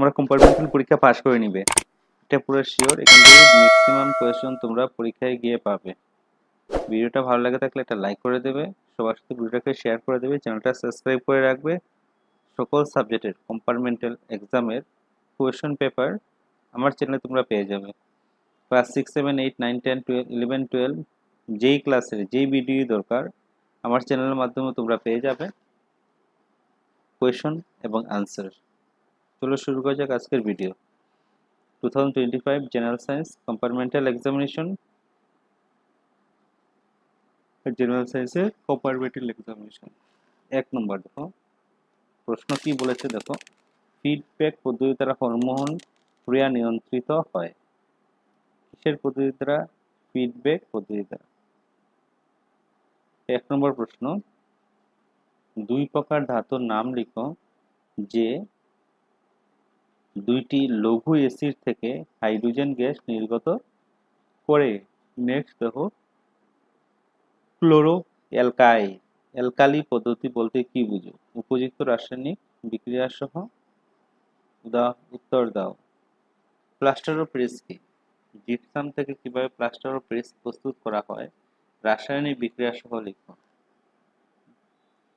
তোমরা কম্পার্টমেন্টাল পরীক্ষা পাশ করে নিবে, এটা পুরো শিওর। এখান থেকে ম্যাক্সিমাম কোয়েশ্চন তোমরা পরীক্ষায় গিয়ে পাবে। ভিডিওটা ভালো লাগে থাকলে একটা লাইক করে দেবে, সবার সাথে ভিডিওটাকে শেয়ার করে দেবে, চ্যানেলটা সাবস্ক্রাইব করে রাখবে। সকল সাবজেক্টের কম্পার্টমেন্টাল এক্সামের কোয়েশ্চন পেপার আমার চ্যানেলে তোমরা পেয়ে যাবে। ক্লাস 6, 7, 8, 9, 10, 12, 11, 12 যেই ক্লাসের যেই ভিডিও দরকার আমার চ্যানেলের মাধ্যমে তোমরা পেয়ে যাবে কোয়েশ্চন এবং আনসার। চলো শুরু করা যাক আজকের video. 2025 general science compartmental examination, general সায়েন্সের কম্পার্টমেন্টাল এক্সামিনেশন। 1 নম্বর দেখো প্রশ্ন কি বলেছে, দেখো ফিডব্যাক পদ্ধতি দ্বারা হরমোন ক্রিয়া নিয়ন্ত্রিত হয়। কিসের পদ্ধতি দ্বারা? ফিডব্যাক পদ্ধতি দ্বারা। 1 নম্বর প্রশ্ন, দুই প্রকার ধাতুর নাম লিখো যে দুইটি লঘু অ্যাসিড থেকে হাইড্রোজেন গ্যাস নির্গত করে। নেক্সট দেখো ক্লোরো অ্যালকালি পদ্ধতি বলতে কি বুঝো? উপযুক্ত রাসায়নিক বিক্রিয়া সহ উত্তর দাও। প্লাস্টার অফ প্যারিস কি? জিপসাম থেকে কিভাবে প্লাস্টার অফ প্যারিস প্রস্তুত করা হয় রাসায়নিক বিক্রিয়া সহ লিখো।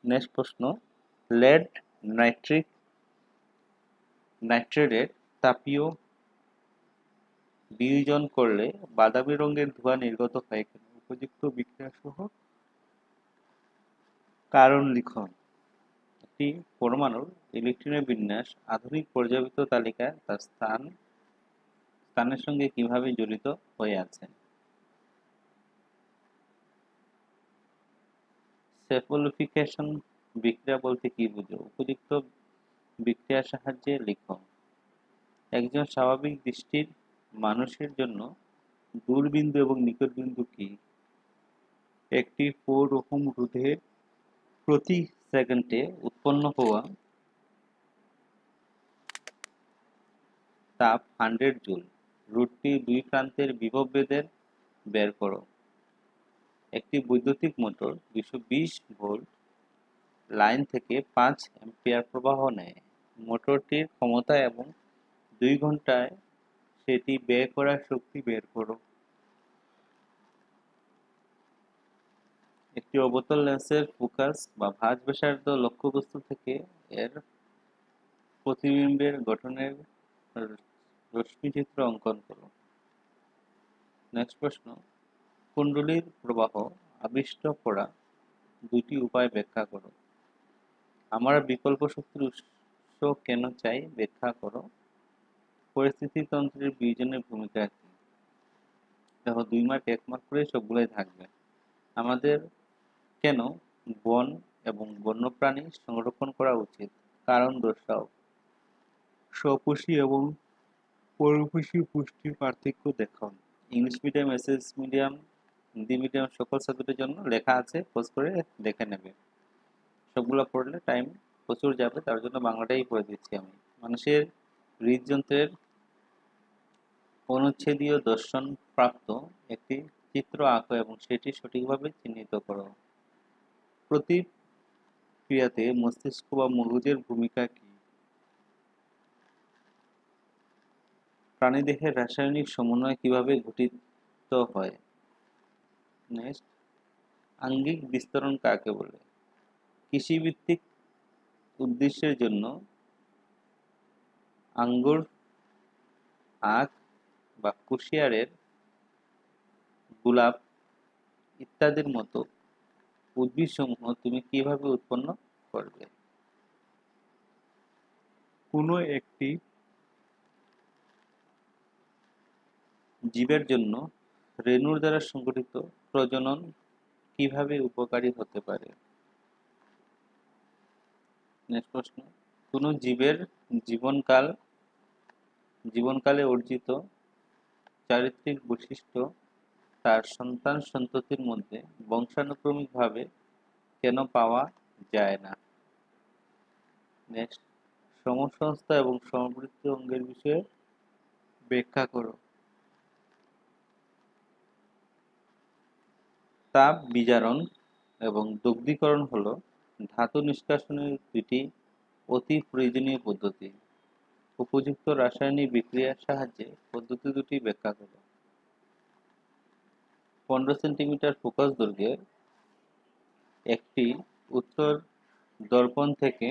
নেক্সট প্রশ্ন, লেড নাইট্রেটের তাপীয় বিয়োজন করলে বাদামি রঙের ধোঁয়া নির্গত হয় কেন? উপযুক্ত বিক্রিয়া সহ কারণ লিখো। একটি পরমাণুর ইলেকট্রনের বিন্যাস আধুনিক পর্যায়বৃত্ত তালিকায় তার স্থানের সঙ্গে কিভাবে জড়িত হয়ে আছে? সেফোলিফিকেশন বিক্রিয়া বলতে কি বুঝো? উপযুক্ত বিক্রিয়ার সাহায্যে লিখো। একজন স্বাভাবিক দৃষ্টির মানুষের জন্য দূরবিন্দু এবং নিকট বিন্দু কি? একটি 4 ওহম রোধে প্রতি সেকেন্ডে উৎপন্ন হওয়া তাপ 100 জুল। রোধটির দুই প্রান্তের বিভব বের করো। একটি বৈদ্যুতিক মোটর 220 ভোল্ট লাইন থেকে 5 অ্যাম্পিয়ার প্রবাহ নেয়। মোটরটির ক্ষমতা এবং 2 ঘন্টায় সেটি ব্যয় করা শক্তি বের করো। একটি অবতল লেন্সের ফোকাস বা ভাঁজ ব্যাসার্ধ লক্ষ্যবস্তু থেকে এর প্রতিবিম্বের গঠনের রশ্মিচিত্র অঙ্কন করো। নেক্সট প্রশ্ন, কুণ্ডলীর প্রবাহ আবিষ্ট করা দুটি উপায় ব্যাখ্যা করো। আমরা বিকল্প শক্তির উৎস কেন চাই ব্যাখ্যা করো। পরিস্থিতিতন্ত্রের বিয়োজনের ভূমিকা কি? দেখো 2 মার্ক 1 মার্ক করে সবগুলোই থাকবে। আমাদের কেন বন এবং বন্যপ্রাণী সংরক্ষণ করা উচিত? কারণ দর্শাও। স্বপোষী এবং পরপোষী পুষ্টির পার্থক্য দেখাও। English medium, SS medium, Hindi medium সকল সাবজেক্টের জন্য লেখা আছে, খোঁজ করে দেখে নেবে। সবগুলো পড়লে টাইম প্রচুর যাবে, তার জন্য বাংলাটাই পড়ে দিচ্ছি আমি। মানুষের হৃদযন্ত্রের অনুচ্ছেদীয় দর্শন প্রাপ্ত একটি চিত্র আঁকো এবং সেটি সঠিকভাবে চিহ্নিত করো। প্রতিক্রিয়াতে মস্তিষ্ক বা মগজের ভূমিকা কি? প্রাণীদেহের রাসায়নিক সমন্বয় কিভাবে ঘটিত হয়? নেক্সট, আঙ্গিক বিস্তরণ কাকে বলে? কৃষিভিত্তিক উদ্দেশ্যের জন্য আঙ্গুর, আখ বা কুশিয়ারের গোলাপ ইত্যাদির মতো উদ্ভিদসমূহ তুমি কিভাবে উৎপন্ন করবে? কোনো একটি জীবের জন্য রেণুর দ্বারা সংগঠিত প্রজনন কিভাবে উপকারী হতে পারে? নেক্সট প্রশ্ন, কোনো জীবের জীবনকালে অর্জিত চারিত্রিক বৈশিষ্ট্য তার সন্তান সন্ততির মধ্যে বংশানুক্রমিকভাবে কেন পাওয়া যায় না? নেক্সট, সমসংস্থা এবং সমবৃত্তি অঙ্গের বিষয়ে ব্যাখ্যা করো। তাপ বিজারণ এবং দগ্ধীকরণ হলো ধাতু নিষ্কাশনের দুটি অতি প্রয়োজনীয় পদ্ধতি। উপযুক্ত রাসায়নিক বিক্রিয়ার সাহায্যে পদ্ধতি দুটি ব্যাখ্যা করো। 15 সেন্টিমিটার ফোকাস দৈর্ঘ্যের একটি উত্তর দর্পণ থেকে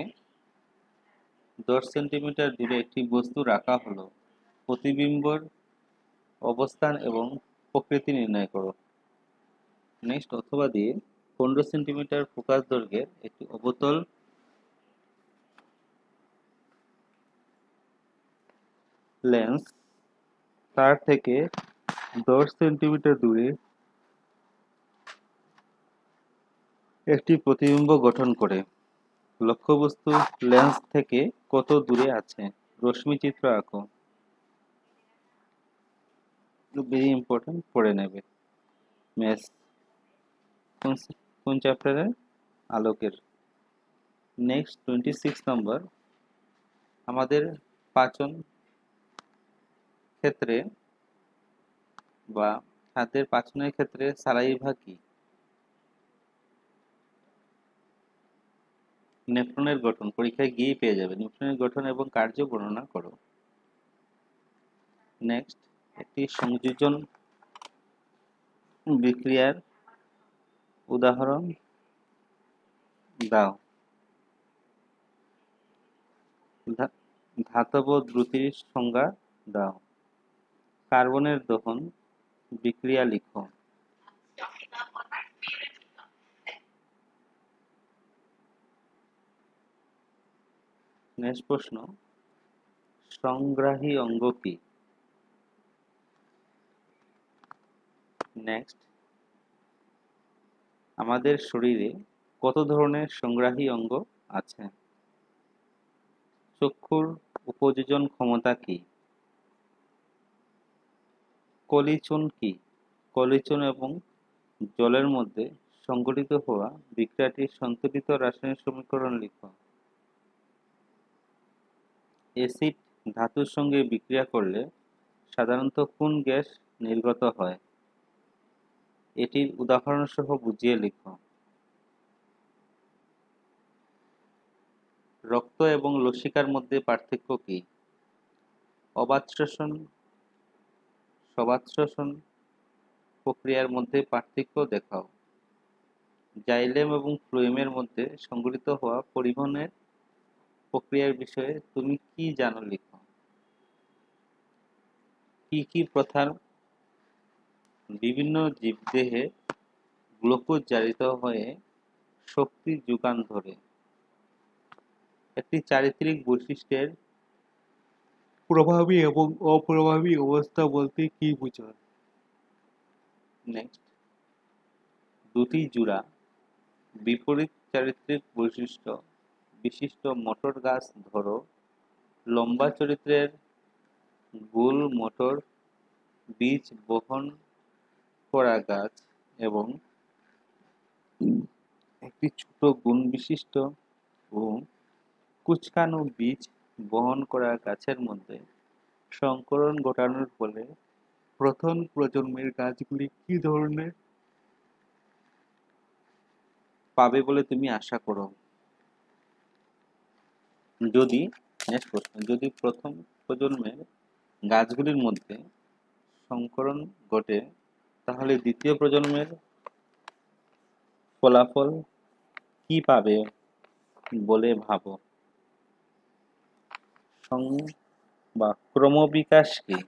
10 সেন্টিমিটার দূরে একটি বস্তু রাখা হলো। প্রতিবিম্বর অবস্থান এবং প্রকৃতি নির্ণয় করো। নেক্সট অথবা দিয়ে 15 সেন্টিমিটার ফোকাস দৈর্ঘ্যের একটি অবতল লেন্স তার থেকে 10 সেন্টিমিটার দূরে একটি প্রতিবিম্ব গঠন করে। লক্ষ্যবস্তু লেন্স থেকে কত দূরে আছে? রশ্মি চিত্র আঁকো। ভেরি ইম্পর্টেন্ট, পড়ে নেবে। ম্যাথস কোন চ্যাপ্টারে? আলোকের। নেক্সট 26 নম্বর, আমাদের পাচন ক্ষেত্রে বা খাদ্যের পাচনের ক্ষেত্রে সালাইভা কি? নেফ্রনের গঠন। পরীক্ষায় গিয়েই পেয়ে যাবে। নেফ্রনের গঠন এবং কার্য বর্ণনা করো। নেক্সট, একটি সংযোজন বিক্রিয়ার উদাহরণ দাও। ধাতব দ্রুতির সংজ্ঞা দাও। কার্বনের দহন বিক্রিয়া লিখো। নেক্সট প্রশ্ন, সংগ্রাহী অঙ্গ কি? নেক্সট, আমাদের শরীরে কত ধরনের সংগ্রাহী অঙ্গ আছে? চক্ষুর উপযোজন ক্ষমতা কি? কলিচুন কি? কলিচুন এবং জলের মধ্যে সংঘটিত হওয়া বিক্রিয়াটির সন্তুলিত রাসায়নিক সমীকরণ লিখো। অ্যাসিড ধাতুর সঙ্গে বিক্রিয়া করলে সাধারণত কোন গ্যাস নির্গত হয়? এটির উদাহরণ সহ বুঝিয়ে লিখো। রক্ত এবং লসিকার মধ্যে পার্থক্য কি? অবাত শ্বসন প্রক্রিয়ার মধ্যে পার্থক্য দেখাও। জাইলেম এবং ফ্লোয়েমের মধ্যে সংঘটিত হওয়া পরিবহনের প্রক্রিয়ার বিষয়ে তুমি কি জানো লিখো। কি কি প্রথার বিভিন্ন জীবদেহে গ্লুকোজ জারিত হয়ে শক্তি যোগান ধরে? একটি চারিত্রিক বৈশিষ্ট্যের প্রভাবী এবং অপ্রভাবী অবস্থা বলতে কি বোঝায়? নেক্সট, দুটি জোড়া বিপরীত চারিত্রিক বৈশিষ্ট্য বিশিষ্ট মটর গাছ ধরো। লম্বা চরিত্রের গোল মটর বীজ বহন করা গাছ এবং একটি ছোট গুণ বিশিষ্ট ও কুচকানো বীজ বহন করা গাছের মধ্যে সংকরণ ঘটানোর ফলে প্রথম প্রজন্মের গাছগুলি কি ধরনের পাবে বলে তুমি আশা করো? যদি নেক্সট প্রশ্ন, যদি প্রথম প্রজন্মের গাছগুলির মধ্যে সংকরণ ঘটে তাহলে দ্বিতীয় প্রজন্মের ফলাফল কি পাবে বলে ভাবো? বা ক্রমবিকাশ কি?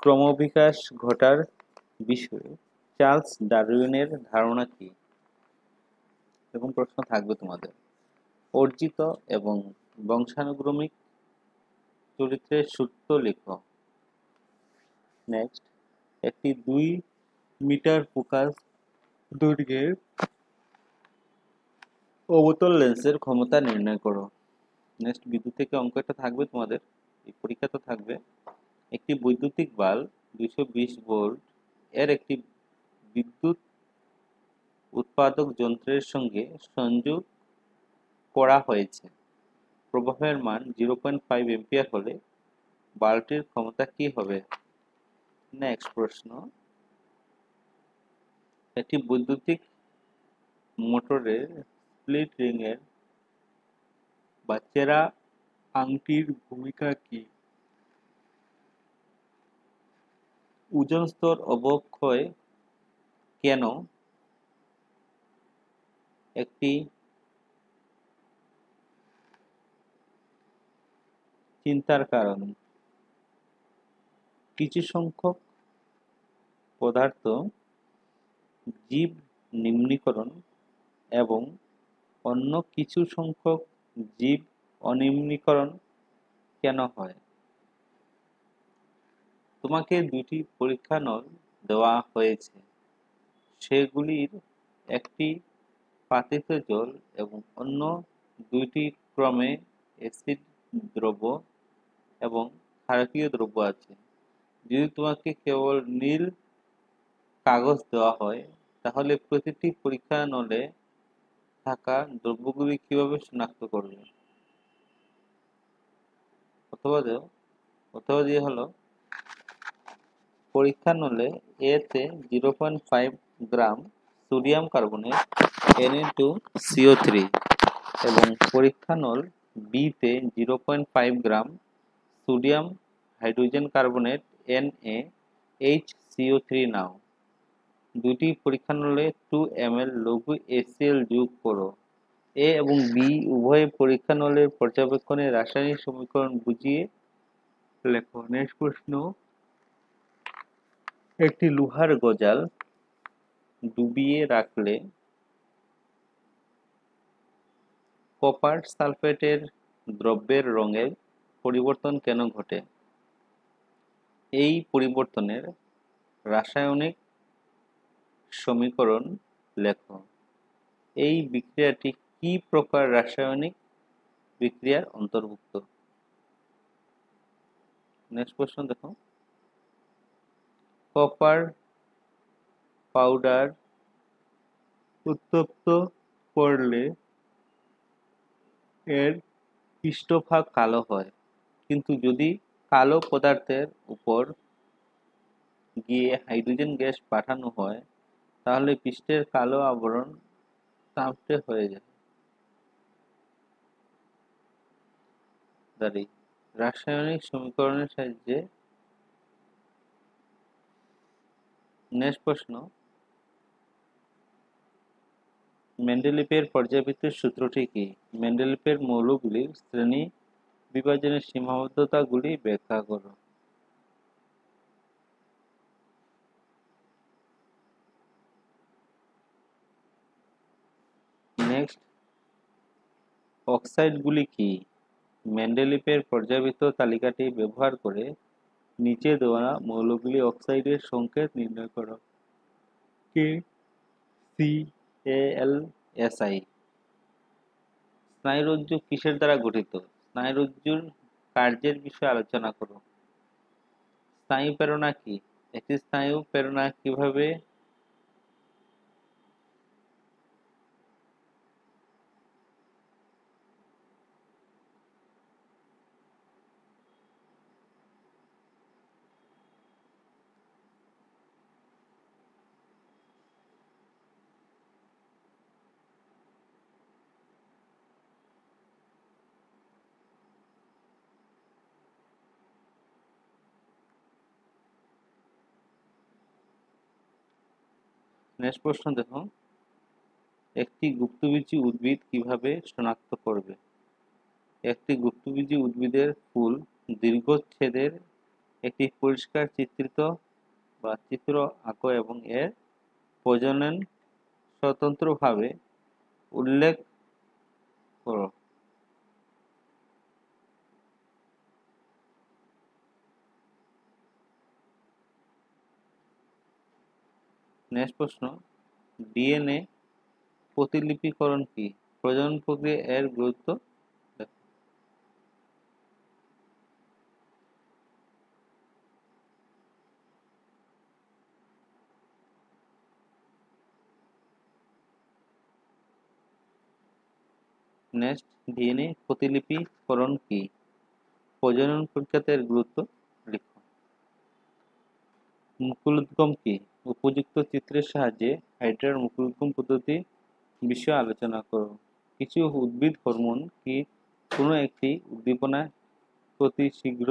ক্রমবিকাশ ঘটার বিষয়ে চার্লস ডারউইনের ধারণা কি? এরকম প্রশ্ন থাকবে তোমাদের। অর্জিত এবং বংশানুক্রমিক চরিত্রের সূত্র লিখো। নেক্সট, একটি 2 মিটার ফোকাস দৈর্ঘ্যের অবতল লেন্সের ক্ষমতা নির্ণয় করো। নেক্সট, বিদ্যুৎ থেকে অঙ্ক একটা থাকবে তোমাদের, এই পরীক্ষা তো থাকবে। একটি বৈদ্যুতিক বাল্ব 220 ভোল্ট এর একটি বিদ্যুৎ উৎপাদক যন্ত্রের সঙ্গে সংযোগ করা হয়েছে। প্রবাহের মান 0.5 এম্পিয়ার হলে বাল্বটির ক্ষমতা কি হবে? নেক্সট প্রশ্ন, একটি বৈদ্যুতিক মোটরের স্প্লিট রিং এর বা চেরা আংটির ভূমিকা কি? ওজোন স্তর অবক্ষয় কেন একটি চিন্তার কারণ? কিছু সংখ্যক পদার্থ জীব নিম্নীকরণ এবং অন্য কিছু সংখ্যক জীব অনিম্নীকরণ কেন হয়? তোমাকে দুটি পরীক্ষা নল দেওয়া হয়েছে, সেগুলির একটি পাতিতে জল এবং অন্য দুইটি ক্রমে অ্যাসিড দ্রব্য এবং ক্ষারকীয় দ্রব্য আছে। যদি তোমাকে কেবল নীল কাগজ দেওয়া হয়, তাহলে প্রতিটি পরীক্ষা নলে থাকা দ্রব্যগুলি কিভাবে শনাক্ত করবে? অথবা দিয়ে হলো পরীক্ষা নলে এ তে 0.5 গ্রাম সোডিয়াম কার্বনেট Na2CO3 এবং পরীক্ষা নল বি তে 0.5 gram sodium hydrogen carbonate NaHCO3 নাও। দুটি পরীক্ষা নলে 2 ml লঘু HCl যোগ করো। এ এবং বি উভয় পরীক্ষা নলের পর্যবেক্ষণে রাসায়নিক সমীকরণ বুঝিয়ে লেখো। নেক্সট প্রশ্ন, একটি লোহার গজাল ডুবিয়ে রাখলে কপার সালফেটের দ্রব্যের রঙের পরিবর্তন কেন ঘটে? এই পরিবর্তনের রাসায়নিক সমীকরণ লেখো। এই বিক্রিয়াটি কি প্রকার রাসায়নিক বিক্রিয়ার অন্তর্ভুক্ত? নেক্সট প্রশ্ন দেখো, কপার পাউডার উত্তপ্ত করলে এর পৃষ্ঠভাগ কালো হয়, কিন্তু যদি কালো পদার্থের উপর গিয়ে হাইড্রোজেন গ্যাস পাঠানো হয়, তাহলে পৃষ্ঠের কালো আবরণ তামটে হয়ে যায়। রাসায়নিক সমীকরণের সাহায্যে। নেক্সট প্রশ্ন, মেন্ডেলিভের পর্যায়বৃত্তের সূত্রটি কি? মেন্ডেলিভের মৌলগুলির শ্রেণী বিভাজনের সীমাবদ্ধতাগুলি ব্যাখ্যা করো। নেক্সট, অক্সাইডগুলি কি? মেন্ডেলিভের পর্যায়বৃত্ত তালিকাটি ব্যবহার করে নিচে দেওয়া মৌলগুলি অক্সাইডের সংকেত নির্ণয় করো। KCAlSi। স্নায়ুরজ্জু কিসের দ্বারা গঠিত? স্নায়ুরজ্জুর কার্যের বিষয়ে আলোচনা করো। স্নায়ু প্রেরণা কি? একটি স্নায়ু প্রেরণা কিভাবে নেক্সট প্রশ্ন দেখো, একটি গুপ্তবীজী উদ্ভিদ কিভাবে শনাক্ত করবে? একটি গুপ্তবীজী উদ্ভিদের ফুল দীর্ঘচ্ছেদের একটি পরিষ্কার চিত্র আঁকো এবং এর প্রজনন স্বতন্ত্রভাবে উল্লেখ করো। নেক্সট প্রশ্ন, ডিএনএ প্রতিলিপিকরণ কি? প্রজনন প্রক্রিয়া এর গুরুত্ব দেখো। নেক্সট, ডিএনএ প্রতিলিপিকরণ কি? প্রজনন প্রক্রিয়াতে এর গুরুত্ব লিখো। মুকুলোদ্গম কি? উপযুক্ত চিত্রের সাহায্যে হাইড্রার মুকুলোদ্গম পদ্ধতি বিষয়ে আলোচনা করো। কিছু উদ্ভিদ হরমোন কি কোনো একটি উদ্দীপনা প্রতি শীঘ্র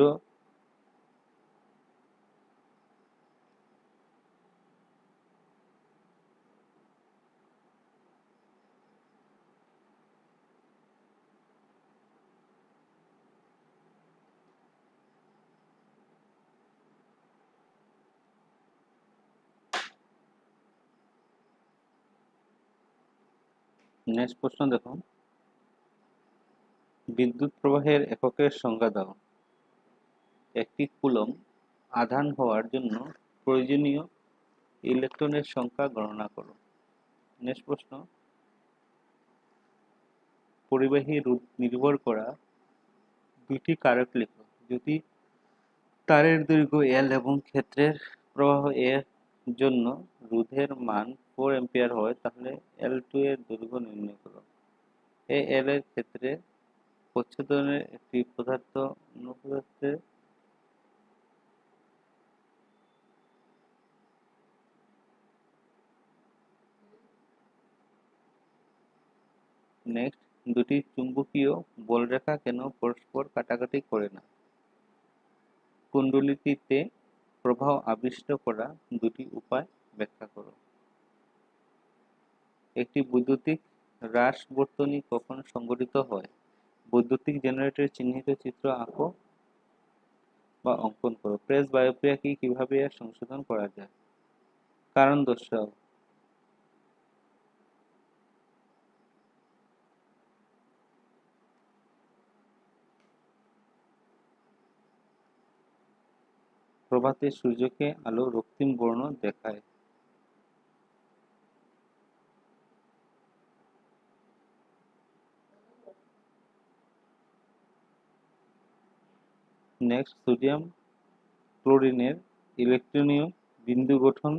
নেক্সট প্রশ্ন দেখো, বিদ্যুৎ প্রবাহের এককের সংজ্ঞা দাও। একটি কুলম্ব আধান হওয়ার জন্য প্রয়োজনীয় ইলেকট্রনের সংখ্যা গণনা করো। নেক্সট প্রশ্ন, পরিবাহী রোধ নির্ভর করা দুটি কারক লিখো। যদি তারের দৈর্ঘ্য L এবং ক্ষেত্রের প্রবাহ এর জন্য রোধের মান 4 অ্যাম্পিয়ার হয়, তাহলে L2 এর দৈর্ঘ্য নির্ণয় করো। এই L এর ক্ষেত্রে প্রচ্ছদনের একটি পদার্থ অন্য পদার্থের নেক্সট, দুটি চুম্বকীয় বলরেখা কেন পরস্পর কাটাকাটি করে না? কুণ্ডলীটিতে প্রবাহ আবিষ্ট করা দুটি উপায় ব্যাখ্যা করো। একটি বৈদ্যুতিক হ্রাস বর্তনী কখন সংঘটিত হয়? বৈদ্যুতিক জেনারেটরের চিহ্নিত চিত্র আঁকো বা অঙ্কন করো। প্রেস বায়োপ্রিয়া কি, কিভাবে এর সংশোধন করা যায়? কারণ দর্শাও। প্রভাতে সূর্যকে আলো রক্তিম বর্ণ দেখায়। নেক্সট, সোডিয়াম ক্লোরিনের ইলেকট্রনীয় বিন্দু গঠন।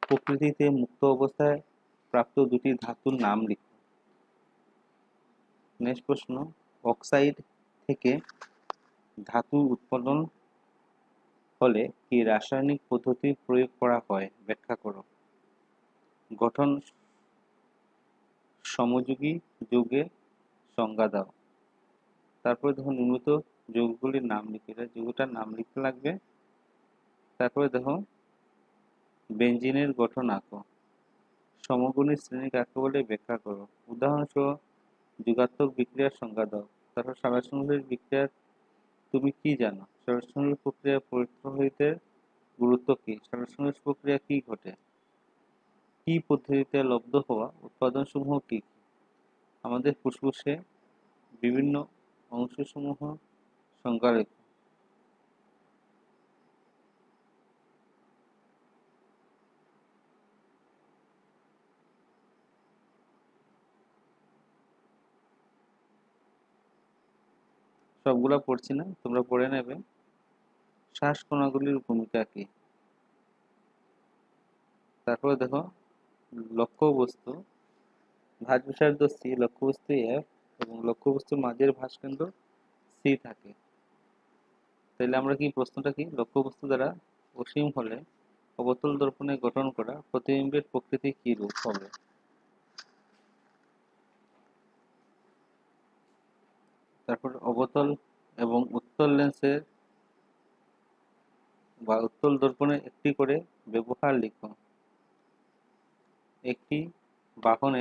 প্রকৃতিতে মুক্ত অবস্থায় প্রাপ্ত দুটি ধাতুর নাম লিখো। নেক্সট প্রশ্ন, অক্সাইড থেকে ধাতু উৎপাদন হলে কি রাসায়নিক পদ্ধতি প্রয়োগ করা হয়? ব্যাখ্যা করো। গঠন সমযোগী যৌগের সংজ্ঞা দাও। তারপরে দেখো নিম্নত যৌগগুলির নাম লিখে, এটা যৌগটার নাম লিখতে লাগবে। তারপরে দেখো বেঞ্জিনের গঠন আঁকো। সমগুণী শ্রেণী কাকে বলে ব্যাখ্যা করো। উদাহরণসহ যুগাত্মক বিক্রিয়ার সংজ্ঞা দাও। তারপর সালোকসংশ্লেষ বিক্রিয়ার তুমি কি জানো? সালোকসংশ্লেষ প্রক্রিয়া পরিবাহীদের গুরুত্ব কি? সালোকসংশ্লেষ প্রক্রিয়া কি ঘটে? কি পদ্ধতিতে লব্ধ হওয়া উৎপাদনসমূহ কি কি? আমাদের ফুসফুসে বিভিন্ন অংশসমূহ সংজ্ঞা লেখো। সবগুলা পড়ছি না, তোমরা পড়ে নেবে। শ্বাসকণাগুলির ভূমিকা কি? তারপরে দেখো লক্ষ্যবস্তু ভাঁজ ব্যাসার্ধ C, লক্ষ্যবস্তু F এবং লক্ষ্যবস্তুর মাঝের ভাঁজকেন্দ্র C থাকে। তাহলে আমরা কি, প্রশ্নটা কি, লক্ষ্যবস্তু দ্বারা অসীম হলে অবতল দর্পণে গঠন করা প্রতিবিম্বের প্রকৃতি কি রূপ হবে? তারপর অবতল এবং উত্তল লেন্সের বা উত্তল দর্পণের একটি করে ব্যবহার লিখো। একটি বাহনের